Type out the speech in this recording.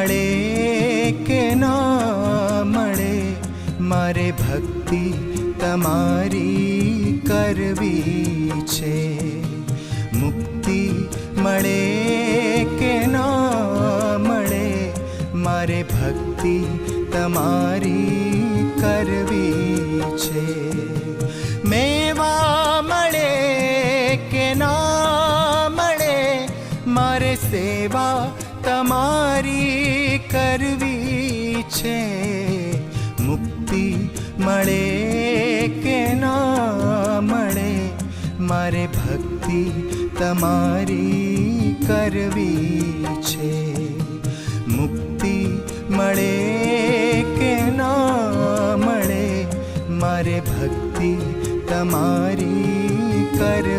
મળે કે ના મળે, મારે ભક્તિ તમારી કરવી છે. મુક્તિ મળે કે ના મળે, મારે ભક્તિ તમારી કરવી છે. મેવા મળે કે ના મળે, મારે સેવા તમારી કરવી છે. મુક્તિ મળે કે ના મળે, મારે ભક્તિ તમારી કરવી છે. મુક્તિ મળે કે ના મળે, મારે ભક્તિ તમારી કરવી